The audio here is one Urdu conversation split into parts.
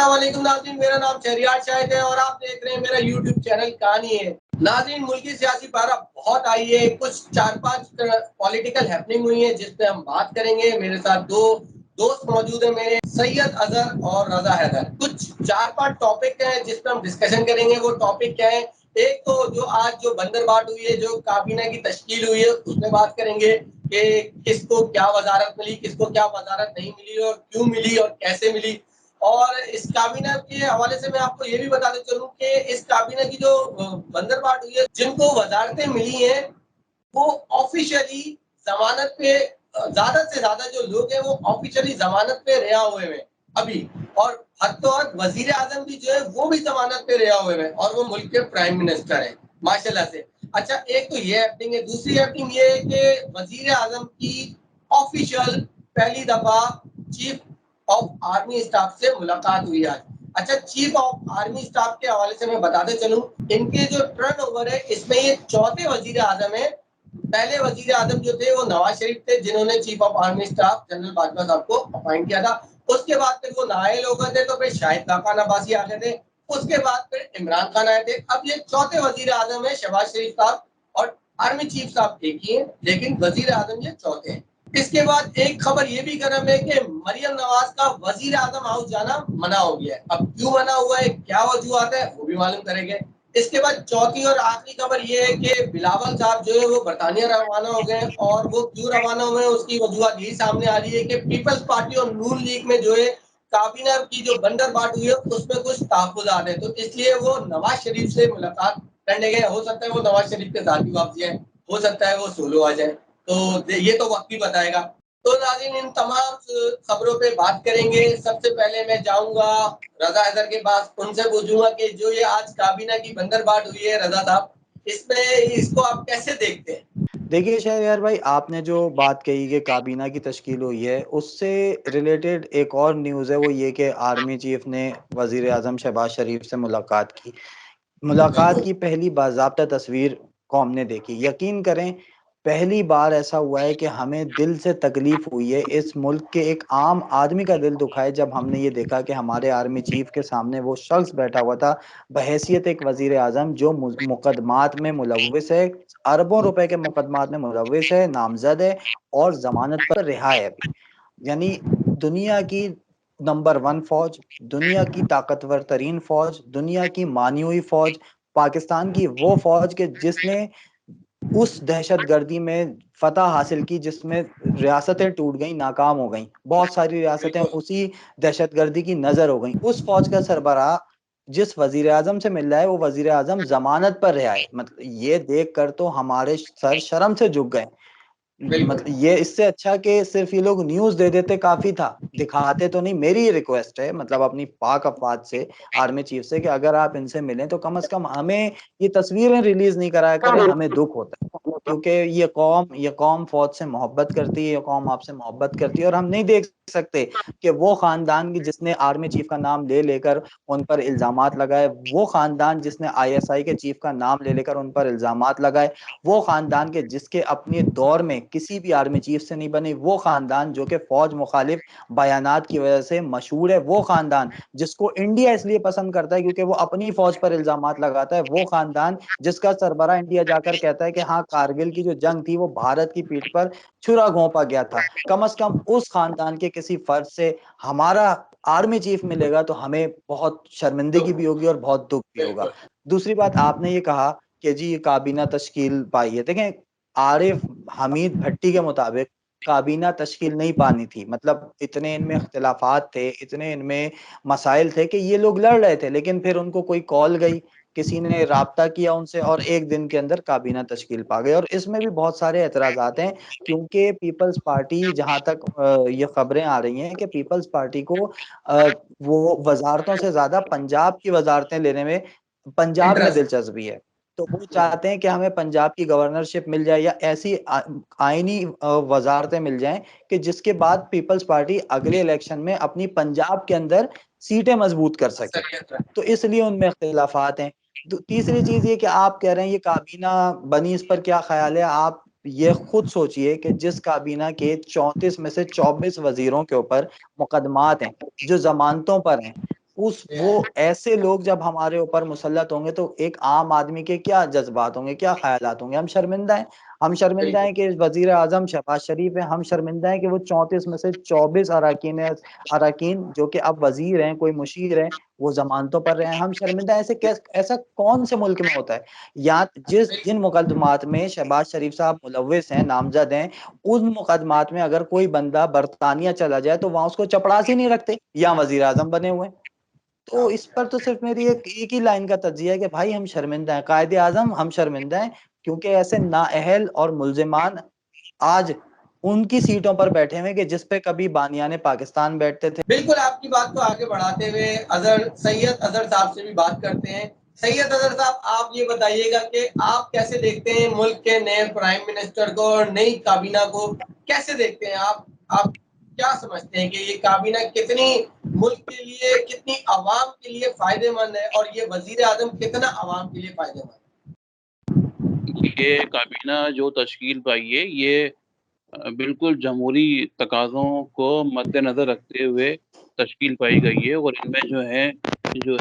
السلام علیکم ناظرین، میرا نام شہریار شاہد ہے اور آپ دیکھ رہے ہیں میرا یوٹیوب چینل کہانی ہے۔ ناظرین، ملکی سیاسی پارہ بہت آئی ہے، کچھ 4-5 پولیٹیکل ہیپننگ ہوئی ہیں جس پہ ہم بات کریں گے۔ میرے ساتھ دو دوست موجود ہیں میرے، سید اظہر اور رضا حیدر۔ کچھ 4-5 ٹاپک ہیں جس پہ ہم ڈسکشن کریں گے۔ وہ ٹاپک کیا ہے؟ ایک تو جو بندر بانٹ ہوئی ہے، جو کابینہ کی تشکیل ہوئی ہے، اس میں بات کریں گے کہ کس کو کیا وزارت ملی، کس کو کیا وزارت نہیں ملی اور کیوں ملی اور کیسے ملی۔ اور اس کابینہ کے حوالے سے میں آپ کو یہ بھی بتاتے چلوں کہ اس کابینہ کی جو بندر بانٹ ہوئی ہے، جن کو وزارتیں ملی ہیں وہ آفیشلی ضمانت پہ، زیادہ سے زیادہ جو لوگ ہیں وہ آفیشلی ضمانت پہ رہا ہوئے ہیں ابھی، اور حد تو حد وزیر اعظم بھی جو ہے وہ بھی ضمانت پہ رہا ہوئے ہیں اور وہ ملک کے پرائم منسٹر ہیں ماشاءاللہ سے۔ اچھا، ایک تو یہ ایکٹنگ ہے، دوسری ایکٹنگ یہ ہے کہ وزیر اعظم کی آفیشیل پہلی دفعہ چیف آف آرمی اسٹاف سے ملاقات ہوئی آج۔ اچھا، چیف آف آرمی اسٹاف کے حوالے سے میں بتاتے چلوں، ان کے جو ٹرن اوور ہے اس میں یہ چوتھے وزیر اعظم ہیں۔ پہلے وزیر اعظم جو تھے وہ نواز شریف تھے، جنہوں نے chief of army staff general Bajwa صاحب کو اپوائنٹ کیا تھا۔ اس کے بعد پھر وہ نائل ہو گئے تھے، تو پھر شاہد خاقان عباسی آ گئے تھے، اس کے بعد پھر عمران خان آئے تھے۔ اب یہ چوتھے وزیر اعظم ہیں، شہباز شریف صاحب اور آرمی چیف صاحب ایک ہی ہیں، لیکن وزیر اعظم یہ چوتھے ہیں۔ اس کے بعد ایک خبر یہ بھی گرم ہے کہ مریم نواز کا وزیر اعظم ہاؤس جانا منع ہو گیا ہے۔ اب کیوں منع ہوا ہے، کیا وجوہات ہے، وہ بھی معلوم کریں گے۔ اس کے بعد چوتھی اور آخری خبر یہ ہے کہ بلاول صاحب جو ہے وہ برطانیہ روانہ ہو گئے، اور وہ کیوں روانہ ہوئے ہیں اس کی وجوہات یہی سامنے آ رہی ہے کہ پیپلز پارٹی اور نون لیگ میں جو ہے کابینہ کی جو بندر بانٹ ہوئی ہے اس میں کچھ تحفظات ہیں، تو اس لیے وہ نواز شریف سے ملاقات کرنے گئے۔ ہو سکتا ہے وہ نواز شریف کے ذاتی واپسی ہے، ہو سکتا ہے وہ سولو آ جائے، تو یہ تو وقت ہی بتائے گا۔ تو ناظرین، ان تمام خبروں پہ بات کریں گے۔ سب سے پہلے میں جاؤں گا رضا حیدر کے پاس، ان سے پوچھوں گا کہ جو یہ آج کابینہ کی بندر بانٹ ہوئی ہے رضا صاحب، اس کو آپ کیسے دیکھتے ہیں؟ دیکھیے شہریار بھائی، آپ نے جو بات کہی کہ کابینہ کی تشکیل ہوئی ہے، اس سے ریلیٹڈ ایک اور نیوز ہے، وہ یہ کہ آرمی چیف نے وزیر اعظم شہباز شریف سے ملاقات کی۔ ملاقات کی پہلی باضابطہ تصویر قوم نے دیکھی۔ یقین کریں، پہلی بار ایسا ہوا ہے کہ ہمیں دل سے تکلیف ہوئی ہے، اس ملک کے ایک عام آدمی کا دل دکھا ہے جب ہم نے یہ دیکھا کہ ہمارے آرمی چیف کے سامنے وہ شخص بیٹھا ہوا تھا بحیثیت ایک وزیر اعظم، جو مقدمات میں ملوث ہے، اربوں روپے کے مقدمات میں ملوث ہے، نامزد ہے اور ضمانت پر رہا ہے ابھی۔ یعنی دنیا کی نمبر 1 فوج، دنیا کی طاقتور ترین فوج، دنیا کی مانی ہوئی فوج، پاکستان کی وہ فوج کہ جس نے اس دہشت گردی میں فتح حاصل کی جس میں ریاستیں ٹوٹ گئیں، ناکام ہو گئیں، بہت ساری ریاستیں اسی دہشت گردی کی نظر ہو گئیں۔ اس فوج کا سربراہ جس وزیر اعظم سے مل رہا ہے، وہ وزیر اعظم ضمانت پر رہا ہے۔ مطلب یہ دیکھ کر تو ہمارے سر شرم سے جھک گئے۔ مطلب یہ اس سے اچھا کہ صرف یہ لوگ نیوز دے دیتے کافی تھا، دکھاتے تو نہیں۔ میری ریکویسٹ ہے، مطلب اپنی پاک افواج سے، آرمی چیف سے، کہ اگر آپ ان سے ملیں تو کم از کم ہمیں یہ تصویریں ریلیز نہیں کرایا کریں، ہمیں دکھ ہوتا ہے، کیونکہ یہ قوم فوج سے محبت کرتی ہے، یہ قوم آپ سے محبت کرتی ہے، اور ہم نہیں دیکھ سکتے کہ وہ خاندان کی جس نے آرمی چیف کا نام لے لے کر ان پر الزامات لگائے، وہ خاندان جس نے ISI کے چیف کا نام لے لے کر ان پر الزامات لگائے، وہ خاندان کے جس کے اپنے دور میں کسی بھی آرمی چیف سے نہیں بنے، وہ خاندان جو کہ فوج مخالف بیانات کی وجہ سے مشہور ہے، وہ خاندان جس کو انڈیا اس لیے پسند کرتا ہے کیونکہ وہ اپنی فوج پر الزامات لگاتا ہے، وہ خاندان جس کا سربراہ انڈیا جا کر کہتا ہے کہ ہاں، کارگل کی جو جنگ تھی وہ بھارت کی پیٹھ پر چھرا گھونپا گیا تھا، کم از کم اس خاندان کے کسی فرد سے ہمارا آرمی چیف ملے گا تو ہمیں بہت شرمندگی بھی ہوگی اور بہت دکھ بھی ہوگا۔ دوسری بات، آپ نے یہ کہا کہ جی یہ کابینہ تشکیل پائی ہے، دیکھیں عارف حمید بھٹی کے مطابق کابینہ تشکیل نہیں پانی تھی۔ مطلب اتنے ان میں اختلافات تھے، اتنے ان میں مسائل تھے کہ یہ لوگ لڑ رہے تھے، لیکن پھر ان کو کوئی کال گئی، کسی نے رابطہ کیا ان سے، اور ایک دن کے اندر کابینہ تشکیل پا گئے۔ اور اس میں بھی بہت سارے اعتراضات ہیں، کیونکہ پیپلز پارٹی، جہاں تک یہ خبریں آ رہی ہیں کہ پیپلز پارٹی کو وہ وزارتوں سے زیادہ پنجاب کی وزارتیں لینے میں، پنجاب میں دلچسپی ہے، تو وہ چاہتے ہیں کہ ہمیں پنجاب کی گورنرشپ مل جائے یا ایسی آئینی وزارتیں مل جائیں کہ جس کے بعد پیپلز پارٹی اگلے الیکشن میں اپنی پنجاب کے اندر سیٹیں مضبوط کر سکے، تو اس لیے ان میں اختلافات ہیں۔ تیسری چیز یہ کہ آپ کہہ رہے ہیں یہ کابینہ بنی، اس پر کیا خیال ہے؟ آپ یہ خود سوچئے کہ جس کابینہ کے 34 میں سے 24 وزیروں کے اوپر مقدمات ہیں، جو ضمانتوں پر ہیں، وہ ایسے لوگ جب ہمارے اوپر مسلط ہوں گے تو ایک عام آدمی کے کیا جذبات ہوں گے, کیا خیالات ہوں گے؟ ہم شرمندہ ہیں. ہم شرمندہ ہیں کہ وزیر اعظم شہباز شریف ہیں, ہم شرمندہ ہیں کہ وہ 34 میں سے 24 اراکین جو کہ اب وزیر ہیں, کوئی مشیر ہیں, وہ ضمانتوں پر رہے ہیں. ہم شرمندہ ہیں. ایسا کون سے ملک میں ہوتا ہے؟ یا جن مقدمات میں شہباز شریف صاحب ملوث ہیں, نامزد ہیں, ان مقدمات میں اگر کوئی بندہ برطانیہ چلا جائے تو وہاں اس کو چپڑاسی نہیں رکھتے, یا وزیر اعظم بنے ہوئے. تو اس پر تو صرف میری ایک ہی لائن کا تجزیہ ہے کہ بھائی ہم شرمندہ ہیں, قائد اعظم ہم شرمندہ ہیں, کیونکہ ایسے نااہل اور ملزمان آج ان کی سیٹوں پر بیٹھے ہوئے کہ جس پہ کبھی بانیان پاکستان بیٹھتے تھے. بالکل, آپ کی بات کو آگے بڑھاتے ہوئے سید اظہر صاحب سے بھی بات کرتے ہیں. سید اظہر صاحب, آپ یہ بتائیے گا کہ آپ کیسے دیکھتے ہیں ملک کے نئے پرائم منسٹر کو اور نئی کابینہ کو کیسے دیکھتے ہیں آپ کیا سمجھتے ہیں کہ یہ کابینہ کتنی ملک کے لیے, کتنی عوام کے لیے فائدے مند ہے, اور یہ وزیر اعظم کتنا عوام کے لیے فائدے مند ہے؟ یہ کابینہ جو تشکیل پائی ہے یہ بالکل جمہوری تقاضوں کو مد نظر رکھتے ہوئے تشکیل پائی گئی ہے, اور ان میں جو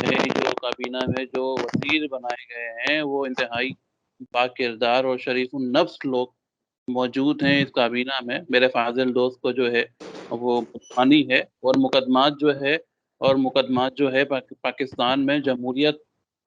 کابینہ میں جو وزیر بنائے گئے ہیں وہ انتہائی پاک کردار اور شریف النفس لوگ موجود ہیں اس کابینہ میں. میرے فاضل دوست کو جو ہے وہ بانی ہے, اور مقدمات جو ہے پاکستان میں جمہوریت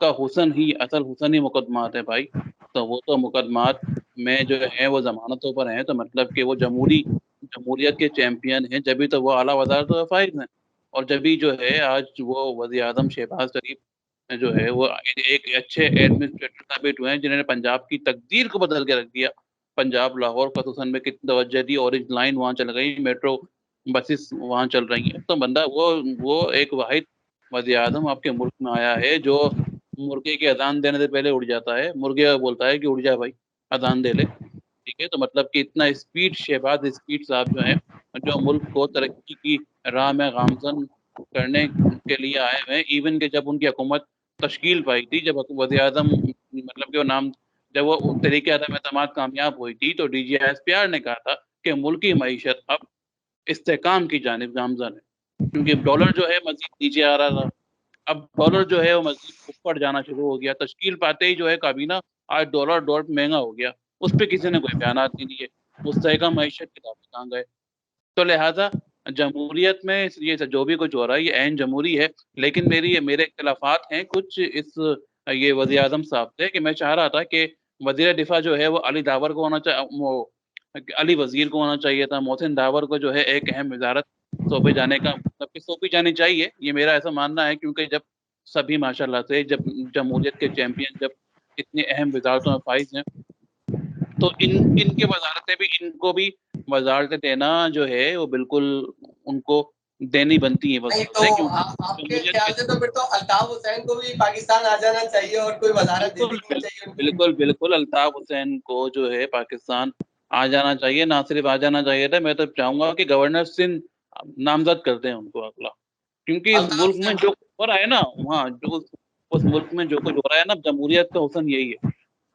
کا حسن ہی مقدمات ہے بھائی. تو وہ تو مقدمات میں جو ہے وہ ضمانتوں پر ہیں, تو مطلب کہ وہ جمہوریت کے چیمپئن ہیں, جبھی تو وہ اعلیٰ وزارت و فائز ہیں. اور جبھی جو ہے آج وہ وزیر اعظم شہباز شریف جو ہے وہ ایک اچھے ایڈمنسٹریٹر ثابت ہوئے ہیں, جنہوں نے پنجاب کی تقدیر کو بدل کے رکھ دیا. پنجاب لاہور خصوصاً میں کتنی توجہ دی, اورنج لائن وہاں چل گئی, میٹرو بسز وہاں چل رہی ہیں. تو بندہ وہ ایک واحد وزیر اعظم آپ کے ملک میں آیا ہے جو مرغے کی اذان دینے سے پہلے اڑ جاتا ہے. مرغے بولتا ہے کہ اڑ جا بھائی, اذان دے لے. ٹھیک ہے, تو مطلب کہ اتنا شہباز اسپیڈ صاحب جو ہیں, جو ملک کو ترقی کی راہ میں گامزن کرنے کے لیے آئے ہوئے ہیں. ایون کہ جب ان کی حکومت تشکیل پائی تھی, جب وزیر اعظم مطلب کہ وہ جب وہ طریقے عدم اعتماد کامیاب ہوئی تھی, تو D G S P R نے کہا تھا کہ ملکی معیشت اب استحکام کی جانب گامزن ہے, کیونکہ ڈالر جو ہے مزید نیچے آ رہا تھا. اب ڈالر جو ہے وہ مزید اوپر جانا شروع ہو گیا. تشکیل پاتے ہی جو ہے کابینہ آج ڈالر مہنگا ہو گیا. اس پہ کسی نے کوئی بیانات نہیں دیے. مستحکم معیشت کی طرف کہاں گئے؟ تو لہٰذا جمہوریت میں یہ جو بھی کچھ ہو رہا ہے یہ عین جمہوری ہے. لیکن میرے اختلافات ہیں کچھ یہ وزیر اعظم صاحب سے, کہ میں چاہ رہا تھا کہ وزیر دفاع جو ہے وہ علی داور کو علی وزیر کو ہونا چاہیے تھا. محسن داور کو جو ہے ایک اہم وزارت سونپی جانی چاہیے. یہ میرا ایسا ماننا ہے, کیونکہ جب سبھی ماشاء اللہ سے جب جمہوریت کے چیمپئن جب اتنی اہم وزارتوں میں فائز ہیں, تو ان کے وزارتیں بھی ان کو بھی وزارتیں دینا جو ہے وہ بالکل ان کو دینی بنتی ہیں وزارتیں. آپ کے خیال سے تو پھر تو الطاف حسین کو بھی پاکستان آ جانا چاہیے اور کوئی وزارت دینی نہیں چاہیے. بالکل الطاف حسین کو جو ہے پاکستان آ جانا چاہیے. نہ صرف آ جانا چاہیے تھا, میں تو چاہوں گا کہ گورنر سندھ نامزد کر دیں ان کو اگلا, کیونکہ اس ملک میں جو ہو رہا ہے نا, وہاں جو اس ملک میں جو کچھ ہو رہا ہے نا, جمہوریت کا حسن یہی ہے.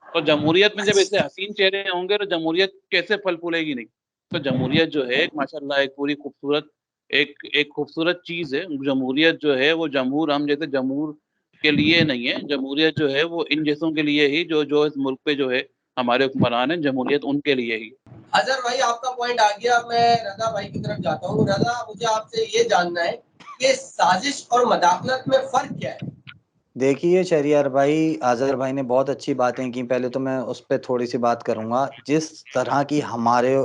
تو جمہوریت میں جب ایسے حسین چہرے ہوں گے تو جمہوریت کیسے پھل پھولے گی نہیں؟ تو جمہوریت جو ہے ماشاء اللہ ایک پوری خوبصورت ایک خوبصورت چیز ہے. جمہوریت جو ہے وہ جمہور ہم جیسے جمہور کے لیے نہیں ہے. جمہوریت جو ہے وہ ان جیسوں کے لیے ہی جو اس ملک پہ جو ہے ہمارے حکمران ہیں, جمہوریت ان کے لیے ہی. اظہر بھائی, آپ کا پوائنٹ آ گیا. میں رضا بھائی کی طرف جاتا ہوں. رضا, مجھے آپ سے یہ جاننا ہے کہ سازش اور مداخلت میں فرق کیا ہے؟ دیکھیے شہریار بھائی, اظہر بھائی نے بہت اچھی باتیں کی. پہلے تو میں اس پہ تھوڑی سی بات کروں گا. جس طرح کی ہمارے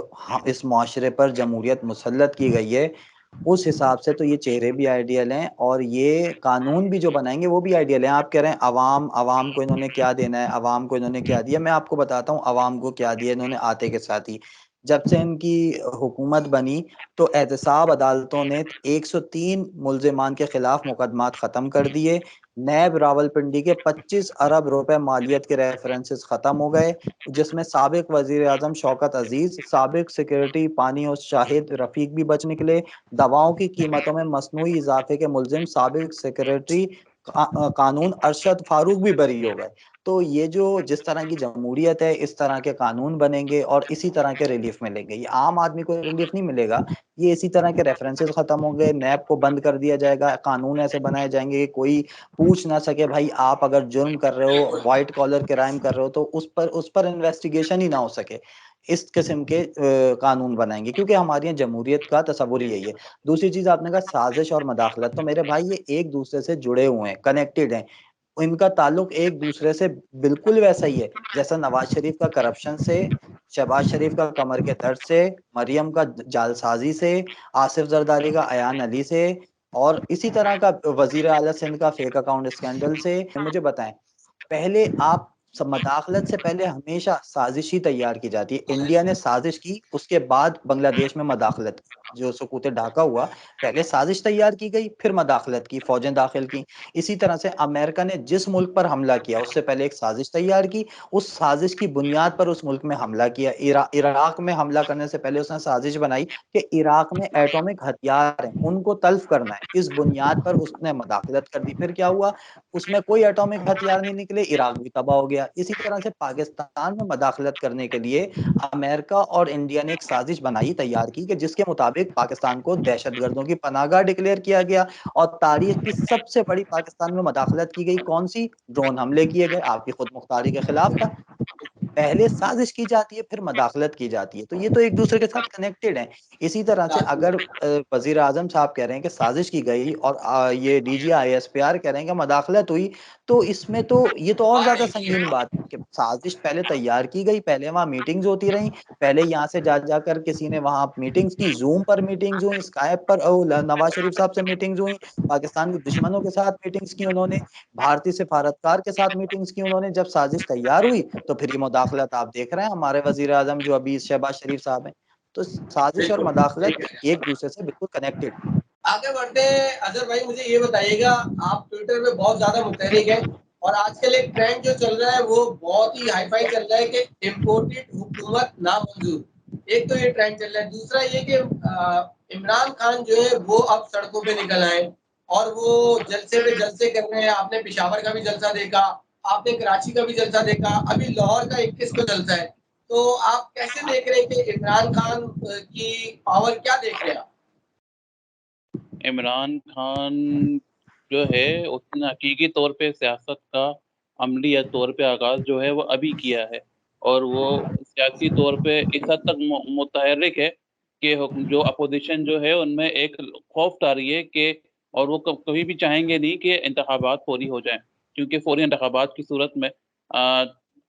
اس معاشرے پر جمہوریت مسلط کی گئی ہے, اس حساب سے تو یہ چہرے بھی آئیڈیل ہیں, اور یہ قانون بھی جو بنائیں گے وہ بھی آئیڈیل ہیں. آپ کہہ رہے ہیں عوام کو انہوں نے کیا دینا ہے, عوام کو انہوں نے کیا دیا. میں آپ کو بتاتا ہوں عوام کو کیا دیا انہوں نے آتے کے ساتھ ہی. جب سے ان کی حکومت بنی تو احتساب عدالتوں نے 103 ملزمان کے خلاف مقدمات ختم کر دیے. نیب راولپنڈی کے 25 ارب روپے مالیت کے ریفرنسز ختم ہو گئے, جس میں سابق وزیر اعظم شوکت عزیز, سابق سیکورٹی پانی اور شاہد رفیق بھی بچ نکلے. دواؤں کی قیمتوں میں مصنوعی اضافے کے ملزم سابق سیکریٹری قانون ارشد فاروق بھی بری ہو گئے. تو یہ جو جس طرح کی جمہوریت ہے اس طرح کے قانون بنیں گے اور اسی طرح کے ریلیف ملیں گے. یہ عام آدمی کو ریلیف نہیں ملے گا, یہ اسی طرح کے ریفرنسز ختم ہوں گے, نیب کو بند کر دیا جائے گا, قانون ایسے بنائے جائیں گے کہ کوئی پوچھ نہ سکے بھائی آپ اگر جرم کر رہے ہو, وائٹ کالر کرائم کر رہے ہو, تو اس پر انویسٹیگیشن ہی نہ ہو سکے. اس قسم کے قانون بنائیں گے, کیونکہ ہماری یہاں جمہوریت کا تصور ہی یہی ہے. دوسری چیز آپ نے کہا سازش اور مداخلت, تو میرے بھائی یہ ایک دوسرے سے جڑے ہوئے ہیں, کنیکٹڈ ہیں. ان کا تعلق ایک دوسرے سے بالکل ویسا ہی ہے جیسا نواز شریف کا کرپشن سے, شہباز شریف کا کمر کے درد سے, مریم کا جعلسازی سے, آصف زرداری کا ایان علی سے, اور اسی طرح کا وزیر اعلیٰ سندھ کا فیک اکاؤنٹ اسکینڈل سے. مجھے بتائیں, پہلے آپ مداخلت سے پہلے ہمیشہ سازش ہی تیار کی جاتی ہے. انڈیا نے سازش کی, اس کے بعد بنگلہ دیش میں مداخلت کی. جو سقوط ڈھاکہ ہوا, پہلے سازش تیار کی گئی, پھر مداخلت کی, فوجیں داخل کی. اسی طرح سے امریکہ نے جس ملک پر حملہ کیا اس سے پہلے ایک سازش تیار کی, اس سازش کی بنیاد پر اس ملک میں حملہ کیا. عراق میں حملہ کرنے سے پہلے اس نے سازش بنائی کہ عراق میں ایٹمک ہتھیار ہیں, ان کو تلف کرنا ہے. اس بنیاد پر اس نے مداخلت کر دی. پھر کیا ہوا, اس میں کوئی ایٹمک ہتھیار نہیں نکلے, عراق بھی تباہ ہو گیا. اسی طرح سے پاکستان میں مداخلت کرنے کے لیے امریکہ اور انڈیا نے ایک سازش بنائی, تیار کی, کہ جس کے مطابق پاکستان کو دہشت گردوں کی پناہ گاہ ڈکلیئر کیا گیا. اور تاریخ کی سب سے بڑی پاکستان میں مداخلت کی گئی کون سی, ڈرون حملے کیے گئے, آپ کی خود مختاری کے خلاف تھا. پہلے سازش کی جاتی ہے پھر مداخلت کی جاتی ہے, تو یہ تو ایک دوسرے کے ساتھ کنیکٹڈ ہیں. اسی طرح سے اگر وزیر اعظم صاحب کہہ رہے ہیں کہ سازش کی گئی اور یہ D G I S P R کہہ رہے ہیں کہ مداخلت ہوئی, تو اس میں تو یہ تو اور زیادہ سنگین بات ہے کہ سازش پہلے تیار کی گئی, پہلے وہاں میٹنگز ہوتی رہیں, پہلے یہاں سے جا کر کسی نے وہاں میٹنگز کی, زوم پر میٹنگز ہوئی, اسکائپ پر نواز شریف صاحب سے میٹنگز ہوئی, پاکستان کے دشمنوں کے ساتھ میٹنگز کی انہوں نے, بھارتی سفارتکار کے ساتھ میٹنگز کی انہوں نے. جب سازش تیار ہوئی تو پھر یہ مداخلت آپ دیکھ رہے ہیں ہمارے وزیر اعظم جو ابھی شہباز شریف صاحب ہیں. تو سازش اور مداخلت ایک دوسرے سے بالکل کنیکٹڈ. آگے بڑھتے ہیں اظہر بھائی, مجھے یہ بتائیے گا, آپ ٹویٹر پہ بہت زیادہ متحرک ہیں اور آج کل ایک ٹرینڈ جو چل رہا ہے وہ بہت ہی ہائی فائی چل رہا ہے کہ امپورٹڈ حکومت نامنظور. ایک تو یہ ٹرینڈ چل رہا ہے, دوسرا یہ کہ عمران خان جو ہے وہ اب سڑکوں پہ نکل آئے اور وہ جلسے پہ جلسے کر رہے ہیں. آپ نے پشاور کا بھی جلسہ دیکھا, آپ نے کراچی کا بھی جلسہ دیکھا, ابھی لاہور کا 21 کو جلسہ ہے. تو آپ کیسے دیکھ رہے ہیں کہ عمران خان کی پاور کیا دیکھ رہے ہیں آپ؟ عمران خان جو ہے اس نے حقیقی طور پہ سیاست کا عملی طور پہ آغاز جو ہے وہ ابھی کیا ہے, اور وہ سیاسی طور پہ اس حد تک متحرک ہے کہ جو اپوزیشن جو ہے ان میں ایک خوف طاری ہے کہ, اور وہ کبھی بھی چاہیں گے نہیں کہ انتخابات فوری ہو جائیں, کیونکہ فوری انتخابات کی صورت میں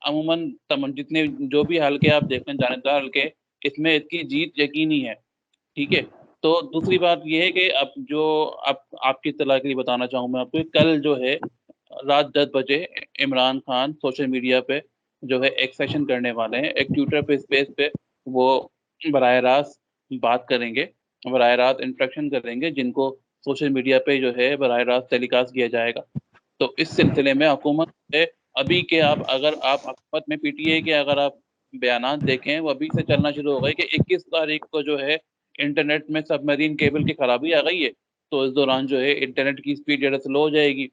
عموماً جتنے جو بھی حلقے آپ دیکھ لیں, جانبدار حلقے, اس میں اس کی جیت یقینی ہے. ٹھیک ہے, تو دوسری بات یہ ہے کہ اب جو آپ کی اطلاع کے لیے بتانا چاہوں میں آپ کو, کل جو ہے رات 10 بجے عمران خان سوشل میڈیا پہ جو ہے ایک سیشن کرنے والے ہیں, ایک ٹویٹر پہ اسپیس پہ وہ براہ راست بات کریں گے, براہ راست انٹریکشن کریں گے, جن کو سوشل میڈیا پہ جو ہے براہ راست ٹیلی کاسٹ کیا جائے گا. تو اس سلسلے میں حکومت ہے ابھی کہ اگر آپ حکومت میں پی ٹی آئی کے اگر آپ بیانات دیکھیں, وہ ابھی سے چلنا شروع ہو گئے کہ 21 تاریخ کو جو ہے انٹرنیٹ میں سب مرین کیبل کی خرابی آ گئی ہے, تو اس دوران جو ہے انٹرنیٹ کی اسپیڈ جو ہے سلو ہو جائے گی,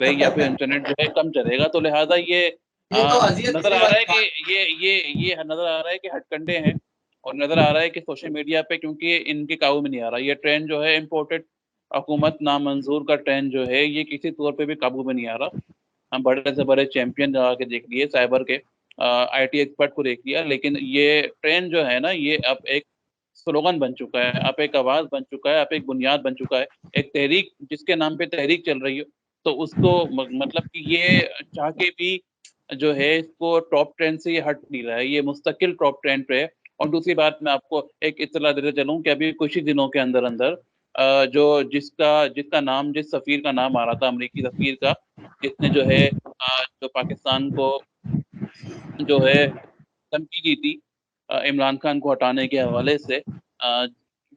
یا پھر انٹرنیٹ جو ہے کم چلے گا. تو لہٰذا یہ تو اذیت نظر دینے آ رہا والی ہے کہ یہ نظر آ رہا ہے کہ ہٹ کنڈے ہیں, اور نظر آ رہا ہے کہ سوشل میڈیا پہ کیونکہ ان کے قابو میں نہیں آ رہا یہ ٹرینڈ جو ہے امپورٹڈ حکومت نامنظور کا ٹرینڈ جو ہے, یہ کسی طور پہ بھی قابو میں نہیں آ رہا. ہم بڑے سے بڑے چیمپئن جا کے دیکھ لیے, سائبر کے آئی ٹی ایکسپرٹ کو دیکھ لیا, لیکن یہ ٹرینڈ جو ہے نا, یہ اب ایک سلوگن بن چکا ہے, اب ایک آواز بن چکا ہے, اب ایک بنیاد بن چکا ہے, ایک تحریک جس کے نام پہ تحریک چل رہی ہو. تو اس کو مطلب کہ یہ چاہ کے بھی جو ہے اس کو ٹاپ ٹرینڈ سے یہ ہٹ نہیں رہا ہے, یہ مستقل ٹاپ ٹرینڈ پہ ہے. اور دوسری بات میں آپ کو ایک اطلاع دیتے چلوں کہ ابھی کچھ ہی دنوں کے اندر جو جس کا نام, جس سفیر کا نام آ رہا تھا, امریکی سفیر کا, جس نے جو ہے جو پاکستان کو جو ہے دھمکی دی تھی عمران خان کو ہٹانے کے حوالے سے,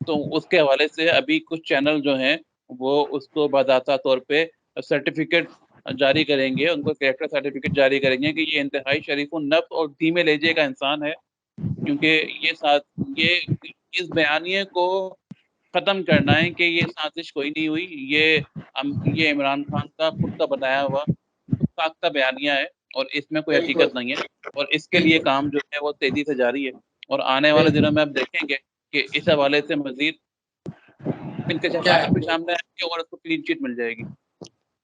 تو اس کے حوالے سے ابھی کچھ چینل جو ہیں وہ اس کو باضابطہ طور پہ سرٹیفکیٹ جاری کریں گے, ان کو کریکٹر سرٹیفکیٹ جاری کریں گے کہ یہ انتہائی شریف النفس اور دھیمے لہجے کا انسان ہے, کیونکہ یہ اس بیانیے کو ختم کرنا ہے کہ یہ سازش کوئی نہیں ہوئی, یہ عمران خان کا خود کا بنایا ہوا خود ساختہ بیانیہ ہے, اور اس میں کوئی حقیقت نہیں ہے، اور اس کے لیے کام جو ہے وہ تیزی سے جاری ہے، اور آنے والے دنوں میں آپ دیکھیں گے کہ اس حوالے سے مزید انکشافات بھی سامنے آئیں گے اور اس کو کلین چٹ مل جائے گی۔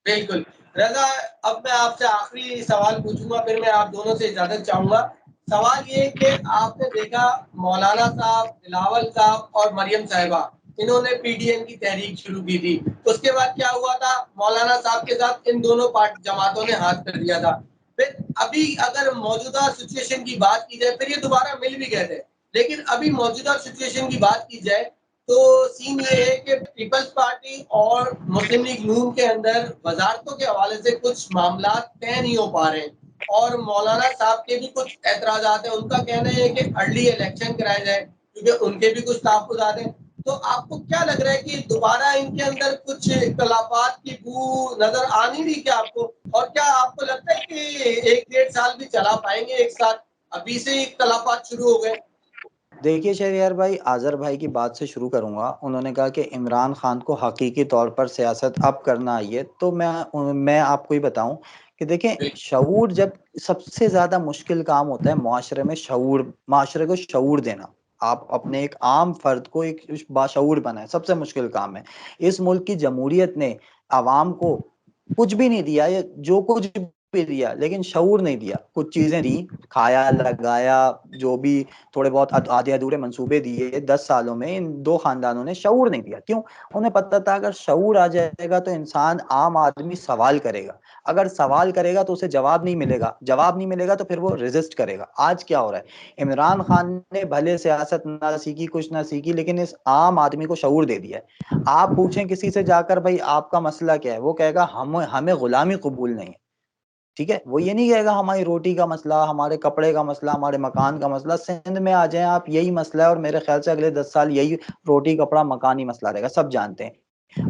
بالکل رضا، اب میں آپ سے آخری سوال پوچھوں گا، پھر میں آپ دونوں سے اجازت چاہوں گا۔ سوال یہ کہ آپ نے دیکھا مولانا صاحب، بلاول صاحب اور مریم صاحبہ، انہوں نے پی ڈی ایم کی تحریک شروع کی تھی، اس کے بعد کیا ہوا تھا، مولانا صاحب کے ساتھ ان دونوں جماعتوں نے ہاتھ کر دیا تھا۔ پھر ابھی اگر موجودہ سچویشن کی بات کی جائے، پھر یہ دوبارہ مل بھی گئے تھے، لیکن ابھی موجودہ سچویشن کی بات کی جائے تو سین یہ ہے کہ پیپلز پارٹی اور مسلم لیگ نون کے اندر وزارتوں کے حوالے سے کچھ معاملات طے نہیں ہو پا رہے ہیں، اور مولانا صاحب کے بھی کچھ اعتراضات ہیں۔ ان کا کہنا ہے کہ ارلی الیکشن کرائے جائے، کیونکہ ان کے بھی کچھ تحفظات ہیں۔ تو آپ کو کیا لگ رہا ہے کہ دوبارہ ان کے اندر کچھ اختلافات کی بو نظر آ نہیں رہی کیا آپ کو؟ اور کیا آپ کو لگتا ہے کہ 1-1.5 سال بھی چلا پائیں گے ایک ساتھ؟ ابھی سے ہی اختلافات شروع ہو گئے۔ دیکھیے شہریار بھائی، آذر بھائی کی بات سے شروع کروں گا۔ انہوں نے کہا کہ عمران خان کو حقیقی طور پر سیاست اب کرنا آئی ہے، تو میں آپ کو ہی بتاؤں کہ دیکھیں، شعور جب سب سے زیادہ مشکل کام ہوتا ہے معاشرے میں، معاشرے کو شعور دینا۔ آپ اپنے ایک عام فرد کو ایک باشعور بنائیں، سب سے مشکل کام ہے۔ اس ملک کی جمہوریت نے عوام کو کچھ بھی نہیں دیا، یا جو کچھ بھی دیا لیکن شعور نہیں دیا۔ کچھ چیزیں دی، کھایا لگایا، جو بھی تھوڑے بہت آدھے ادھورے منصوبے دیے 10 سالوں میں، ان دو خاندانوں نے شعور نہیں دیا۔ کیوں؟ انہیں پتہ تھا اگر شعور آ جائے گا تو انسان، عام آدمی سوال کرے گا، اگر سوال کرے گا تو اسے جواب نہیں ملے گا، جواب نہیں ملے گا تو پھر وہ ریزسٹ کرے گا۔ آج کیا ہو رہا ہے، عمران خان نے بھلے سیاست نہ سیکھی، کچھ نہ سیکھی، لیکن اس عام آدمی کو شعور دے دیا ہے۔ آپ پوچھیں کسی سے جا کر بھائی آپ کا مسئلہ کیا ہے، وہ کہے گا ہمیں غلامی قبول نہیں ہے، ٹھیک ہے؟ وہ یہ نہیں کہے گا ہماری روٹی کا مسئلہ، ہمارے کپڑے کا مسئلہ، ہمارے مکان کا مسئلہ۔ سندھ میں آ جائیں آپ، یہی مسئلہ ہے، اور میرے خیال سے اگلے 10 سال یہی روٹی کپڑا مکانی مسئلہ رہے گا، سب جانتے ہیں۔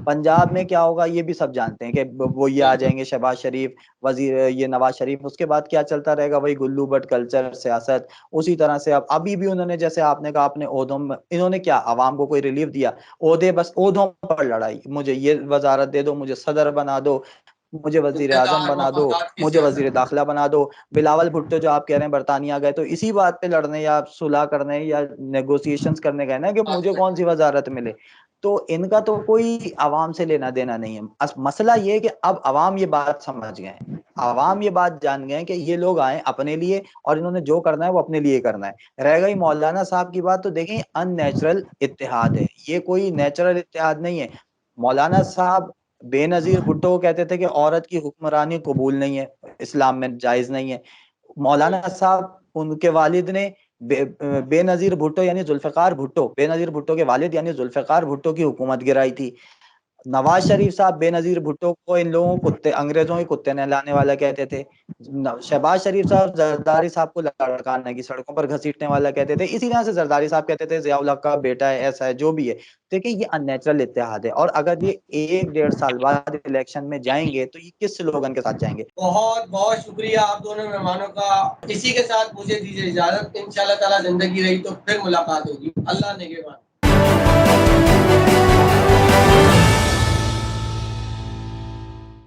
پنجاب میں کیا ہوگا یہ بھی سب جانتے ہیں کہ وہ یہ آ جائیں گے شہباز شریف وزیر، یہ نواز شریف، اس کے بعد کیا چلتا رہے گا، وہی گلو بٹ کلچر سیاست۔ اسی طرح سے ابھی بھی انہوں نے، جیسے آپ نے کہا اپنے عہدوں میں، انہوں نے کیا عوام کو کوئی ریلیف دیا؟ عہدے، بس عہدوں پر لڑائی، مجھے یہ وزارت دے دو، مجھے صدر بنا دو، مجھے وزیر اعظم بنا دو، مجھے وزیر داخلہ بنا دو۔ بلاول بھٹو جو آپ کہہ رہے ہیں برطانیہ گئے تو اسی بات پہ لڑنے یا صلح کرنے یا نیگوسیشنز کرنے گئے نا، کہ مجھے کون سی وزارت ملے۔ تو ان کا تو کوئی عوام سے لینا دینا نہیں ہے۔ مسئلہ یہ ہے کہ اب عوام یہ بات سمجھ گئے ہیں، عوام یہ بات جان گئے ہیں کہ یہ لوگ آئے اپنے لیے، اور انہوں نے جو کرنا ہے وہ اپنے لیے کرنا ہے۔ رہ گئی مولانا صاحب کی بات، تو دیکھیں ان نیچرل اتحاد ہے، یہ کوئی نیچرل اتحاد نہیں ہے۔ مولانا صاحب بے نظیر بھٹو کو کہتے تھے کہ عورت کی حکمرانی قبول نہیں ہے، اسلام میں جائز نہیں ہے۔ مولانا صاحب، ان کے والد نے بے نظیر بھٹو یعنی ذوالفقار بھٹو، بے نظیر بھٹو کے والد یعنی ذوالفقار بھٹو کی حکومت گرائی تھی۔ نواز شریف صاحب بے نظیر بھٹو کو ان لوگوں کتے، انگریزوں کے کتے نہلانے والا کہتے تھے۔ شہباز شریف صاحب زرداری صاحب کو لڑکانے کی، سڑکوں پر گھسیٹنے والا کہتے تھے۔ اسی طرح سے زرداری صاحب کہتے تھے ضیاء الحق کا بیٹا ہے، ایسا ہے، جو بھی ہے۔ دیکھیں یہ ان نیچرل اتحاد ہے، اور اگر یہ 1-1.5 سال بعد الیکشن میں جائیں گے تو یہ کس سلوگن کے ساتھ جائیں گے؟ بہت بہت شکریہ آپ دونوں مہمانوں کا۔ اسی کے ساتھ مجھے دیجیے اجازت، انشاءاللہ تعالی زندگی رہی تو پھر ملاقات ہوگی۔ اللہ نگہبان۔